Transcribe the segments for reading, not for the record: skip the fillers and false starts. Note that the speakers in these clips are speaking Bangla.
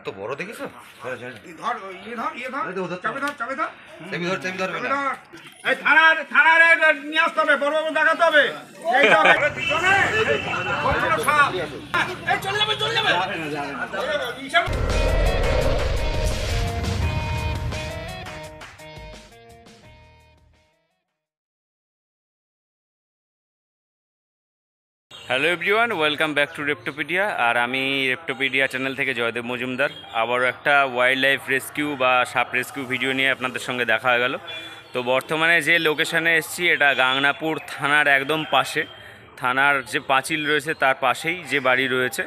তো বড় দেখিস ধর চাবি ধর চাবি ধর এই থানারে নিয়ে আসতে হবে, বড় বাবু দেখাতে হবে। এই তো পিছনে বড় সাপ। এই চলে যাবে hello everyone, welcome back to Reptopedia. আর আমি রেপ্টোপিডিয়া চ্যানেল থেকে জয়দেব মজুমদার। আবারও একটা ওয়াইল্ড লাইফ রেস্কিউ বা সাপ রেস্কিউ ভিডিও নিয়ে আপনাদের সঙ্গে দেখা হয়ে গেল। তো বর্তমানে যে লোকেশানে এসেছি এটা গাংনাপুর থানার একদম পাশে, থানার যে পাঁচিল রয়েছে তার পাশেই যে বাড়ি রয়েছে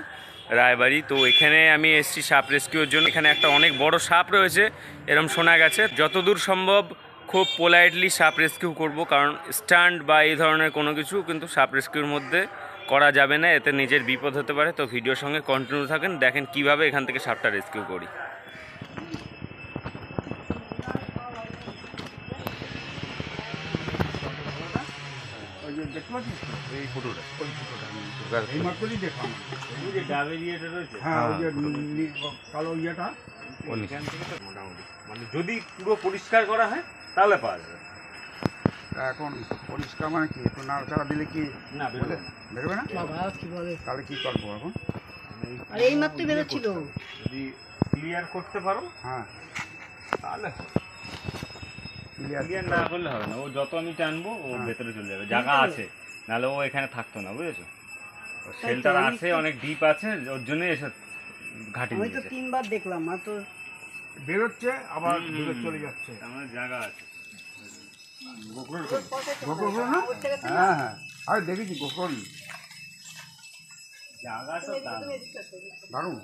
রায়বাড়ি। তো এখানে আমি এসেছি সাপ রেস্কিউর জন্য। এখানে একটা অনেক বড় সাপ রয়েছে এরম শোনা গেছে। যতদূর সম্ভব খুব পোলাইটলি সাপ রেস্কিউ করব, কারণ স্টান্ট বা এই ধরনের কোনো কিছু কিন্তু সাপ রেস্কিউর মধ্যে করা যাবে না, এতে নিজের বিপদ হতে পারে। তো ভিডিওর সঙ্গে কন্টিনিউ থাকেন, দেখেন কিভাবে এখান থেকে সাপটা রেস্কিউ করি। মানে যদি পুরো পরিষ্কার করা হয় তাহলে পাওয়া যাবে। এখন পরিষ্কার মানে কি, একটু নাড়াচাড়া দিলে কি না বেরোবে না? তাহলে কি করবো এখন? এই মাত্র বেরোচ্ছিল। যদি ক্লিয়ার করতে পারো হ্যাঁ, তাহলে ক্লিয়ার না করলে হবে না। ও যত আমি টানবো ও ভেতরে চলে যাবে, জায়গা আছে, নাহলে ও এখানে থাকতো না, বুঝেছো? শেল্টার আছে, অনেক ডিপ আছে, ওর জন্য এসে ঘাটি আমি তো তিনবার দেখলাম, মাত্র বেরোচ্ছে আবার চলে যাচ্ছে। আমার জায়গা আছে। গোকর না? হ্যাঁ হ্যাঁ, আরে দেখেছি গোকর জায়গা তো দারুণ।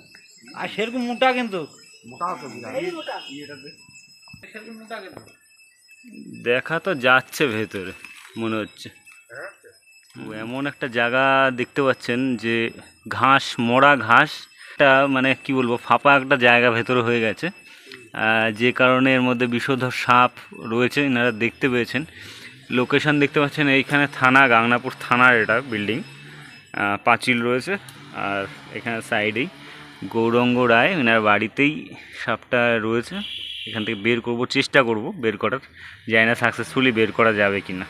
আর সেরকম মোটা, কিন্তু মোটা তো দেখা তো যাচ্ছে ভেতরে মনে হচ্ছে। এমন একটা জায়গা দেখতে পাচ্ছেন যে ঘাস, মরা ঘাস, একটা মানে কি বলবো, ফাঁপা একটা জায়গা ভেতরে হয়ে গেছে, যে কারণে এর মধ্যে বিষধর সাপ রয়েছে। এনারা দেখতে পেয়েছেন। লোকেশন দেখতে পাচ্ছেন এইখানে থানা, গাংনাপুর থানার এটা বিল্ডিং, পাঁচিল রয়েছে। আর এখানে সাইডেই গৌরঙ্গ রায়, এনার বাড়িতেই সাপটা রয়েছে। এখান থেকে বের করব, চেষ্টা করব বের করার, জানি না সাকসেসফুলি বের করা যাবে কি না।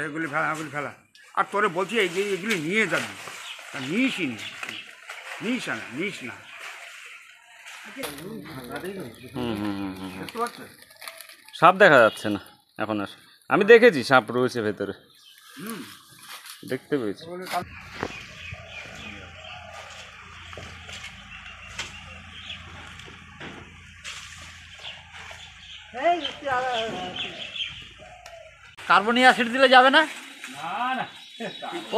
এগুলি ফেলা। আর তোরে বলছি এগুলি নিয়ে যাবি, নিস না। সাপ দেখা যাচ্ছে না এখন আর। আমি দেখেছি সাপ রয়েছে ভেতরে, দেখতে পেয়েছি। কার্বনিক অ্যাসিড দিলে যাবে না?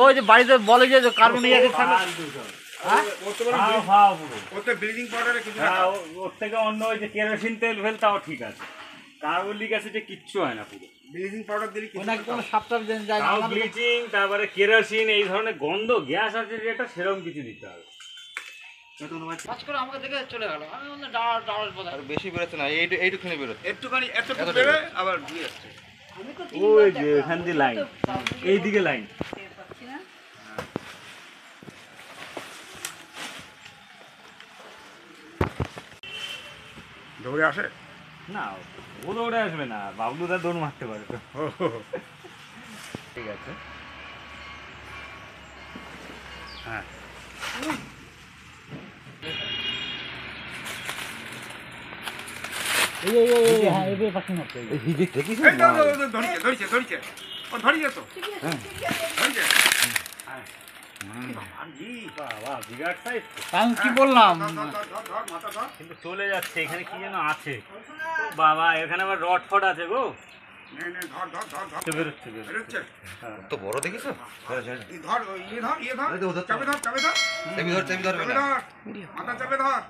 ওই যে বাড়িতে বলে যে কার্বনিক অ্যাসিড থাকলে ব্লিচিং পাউডারে কিছু ওর থেকে অন্য ওই যে কেরোসিন তেল ফেল তাও ঠিক আছে, কার্বনিক অ্যাসিডে কিচ্ছু হয় না। পুরো ব্লিচিং পাউডার দিলে কোনো সাপটাপ যায় না। ব্লিচিং, তারপরে কেরোসিন, এই ধরনের গন্ধ গ্যাস আছে যেটা, সেরকম কিছু দিতে হবে। আমাকে দেখে চলে গেল। আমি বেশি বেরোচ্ছে না, এইটুখানি বেরোচ্ছে, একটুখানি এতটুকু বেরোয় আবার ঘুরে আসছে। ওই যে এখান দিয়ে লাইন, এইদিকে লাইন। দৌড়ে আসে না, ও দৌড়ে আসবে না, বাবলুদা দৌড় মারতে পারে তো। ঠিক আছে, হ্যাঁ। কি বললাম, কিন্তু চলে যাচ্ছে। এখানে কি যেন আছে বাবা, এখানে আবার রড ফড আছে গো। বেরোচ্ছে। তো বড় দেখিস চাবি ধর মাথা চাপে ধর।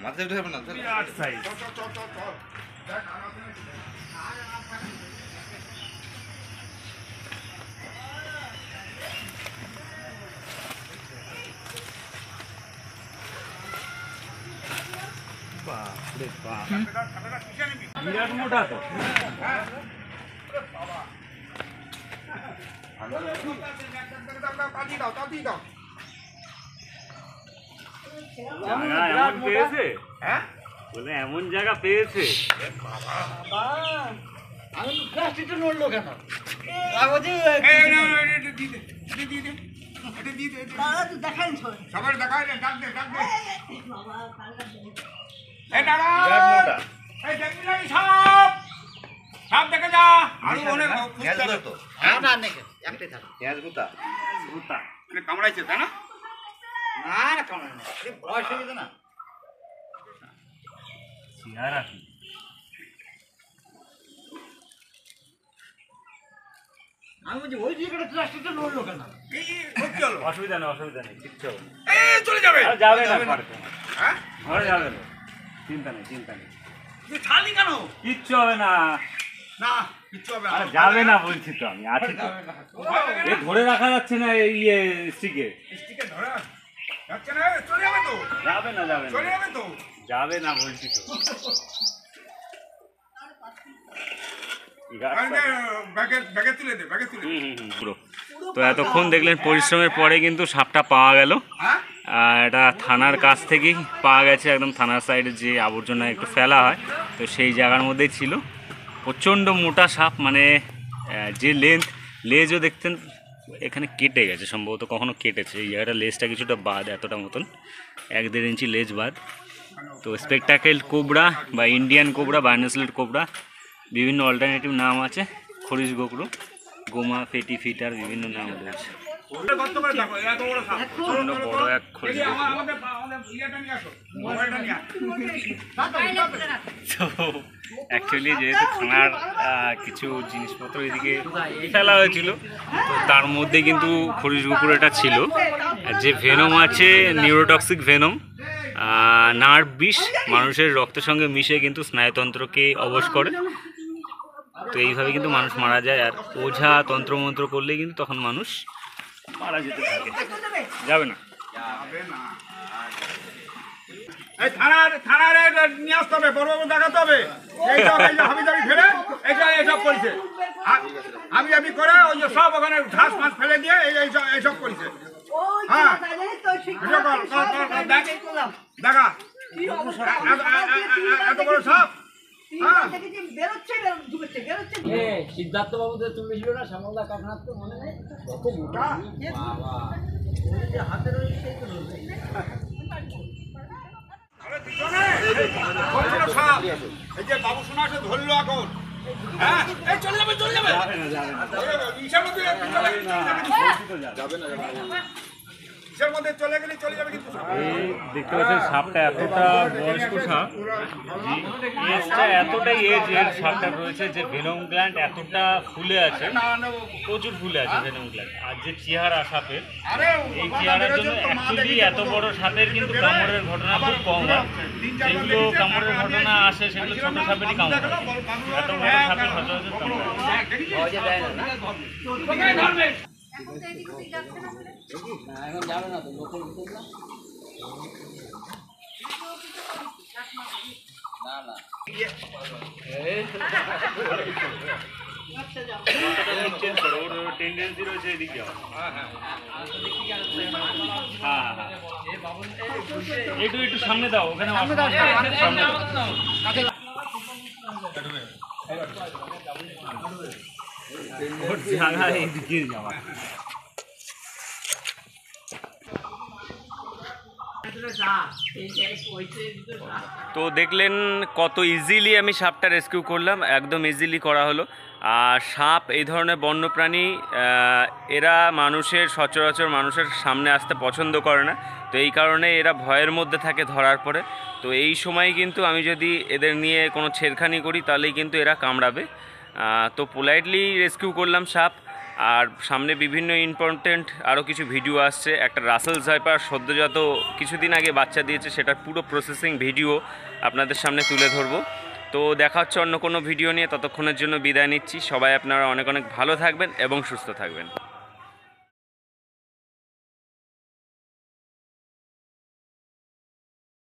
মাথায় উঠে যাবে না। বিরাট সাইজ। বিরাট মোটা তো। তাড়াতাড়ি দাও। এমন পেয়েছে, হ্যাঁ বলে এমন জায়গা পেয়েছে। আমি প্লাস্টিকটা নড়লো কেন? এই না এটা দিয়ে দে, এটা দিয়ে দে, এটা দিয়ে দে, দেখাই সবার দেখাই দে, ডাক দে, ডাক দে। এই দাঁড়া, এই দেখবি না এই সাপ, সাপ দেখে যা। আরো অনেক গ্যাস গুঁতা তো না নাকি একটাই থাকে। গ্যাস গুঁতা এটা কামড়াইছে তাই না? না না কামড়ে না, বয়স হয়ে গেছে না। আমি বলছি ওই জায়গাটা প্লাস্টিকটা নড়লো কেন? এই সত্যি হলো। অসুবিধা নেই, কিচ্ছু হবে না। এই চলে যাবে। যাবে না, হ্যাঁ ঘরে যাবে না, চিন্তা নেই। তুই ছাড়লি কেন? কিচ্ছু হবে না, না কিচ্ছু হবে না। আরে যাবে না বলছি তো, আমি আছি তো। এ ধরে রাখা যাচ্ছে না এই স্টিকে। স্টিকে ধরে যাচ্ছে না, চলে যাবে তো, যাবে না চলে যাবে তো। যাবে না বলছি তো। ব্যাগে তুলে দে, ব্যাগে তুলে দে। পুরো তো এতক্ষণ দেখলেন পরিশ্রমের পরে কিন্তু সাপটা পাওয়া গেল। হ্যাঁ এটা থানার কাছ থেকেই পাওয়া গেছে, একদম থানার সাইডে যে আবর্জনা একটু ফেলা হয় তো সেই জায়গার মধ্যেই ছিল। প্রচণ্ড মোটা সাপ, মানে যে লেজও দেখতেন এখানে কেটে গেছে, সম্ভবত কখনো কেটেছে। এই জায়গাটা লেজটা কিছুটা বাদ, এতটা মতন 1-1.5 ইঞ্চি লেজ বাদ। তো স্পেকটাকেল কোবরা বা ইন্ডিয়ান কোবরা, বায়োনেসলেট কোবরা, বিভিন্ন অল্টারনেটিভ নাম আছে, খরিশ গোকরো, গোমা, ফেটি ফিটার, বিভিন্ন নাম রয়েছে। কত করে দেখো, এত বড় সাপ। প্রচণ্ড বড় এক খরিশ দেখি গোকরো। আমাদের ইয়েটা নিয়ে আসো, মোবাইলটা নিয়ে আসো। তো অ্যাকচুয়ালি যেহেতু থানার কিছু জিনিসপত্র এদিকে ফেলা হয়েছিল, তো তার মধ্যে কিন্তু খরিশ গোকরোটা ছিল। যে ভেনম আছে, নিউরোটক্সিক ভেনম, নার্ভ বিষ, মানুষের রক্তের সঙ্গে মিশে কিন্তু স্নায়ুতন্ত্রকে অবশ করে। তো এইভাবে কিন্তু মানুষ মারা যায়। আর ওঝা তন্ত্রমন্ত্র করলে কিন্তু তখন মানুষ মারা যেতে থাকে। যাবে না। এই থানারে নিয়ে আসতে হবে, বড় দেখাতে হবে। এইসব এই যে হাবিজাবি ফেলে এইসব করেছে, হাবিজাবি করে ওই যে সব ওখানে ঘাস মাছ ফেলে দিয়ে এইসব করেছে। হ্যাঁ দেখা এত বড় সাপ। সিদ্ধার্থ বাবুদের তুলেছিল না শ্যামলদা কাকনাথ, তো মনে নেই কত মোটা হাতের ওই সাপ। এই যে বাবু সোনা সে ধরলো এখন। হ্যাঁ এই চলে যাবে, চলে যাবে। ইসের মধ্যে ইসের মধ্যে চলে গেলে চলে যাবে কিন্তু। এই দেখতে পাচ্ছেন সাপটা এতটা বয়স্ক সাপ, এজটা এতটাই এর সাপটা রয়েছে যে ভেনম গ্ল্যান্ড এতটা ফুলে আছে, প্রচুর ফুলে আছে ভেনম গ্ল্যান্ড। আর যে চেহারা সাপের, এই চেহারার জন্য অ্যাকচুয়ালি এত বড় সাপের কিন্তু কামড়ের ঘটনা খুব কম হয়। যেগুলো কামড়ের ঘটনা আসে সেগুলো ছোট সাপেরই কামড় হয়, এত বড় সাপের সচরাচর কামড় হয়। এখন যাবে না তো, লোকের ভিতর না না টেন্ডেন্সি রয়েছে এদিকে। একটু সামনে দাও, ওখানে সামনে দাও। ওর জায়গা এইদিকে যাওয়া। তো দেখলেন কত ইজিলি আমি সাপটা রেস্কিউ করলাম, একদম ইজিলি করা হলো। আর সাপ এই ধরনের বন্যপ্রাণী, এরা সচরাচর মানুষের সামনে আসতে পছন্দ করে না। তো এই কারণে এরা ভয়ের মধ্যে থাকে ধরার পরে। তো এই সময় কিন্তু আমি যদি এদের নিয়ে কোনো ছেড়খানি করি তাহলেই কিন্তু এরা কামড়াবে। তো পোলাইটলি রেস্কিউ করলাম সাপ। আর সামনে বিভিন্ন ইম্পর্টেন্ট আরও কিছু ভিডিও আসছে। একটা রাসেল ভাইপার সদ্যজাত কিছুদিন আগে বাচ্চা দিয়েছে, সেটার পুরো প্রসেসিং ভিডিও আপনাদের সামনে তুলে ধরবো। তো দেখা হচ্ছে অন্য কোনো ভিডিও নিয়ে, ততক্ষণের জন্য বিদায় নিচ্ছি। সবাই আপনারা অনেক অনেক ভালো থাকবেন এবং সুস্থ থাকবেন।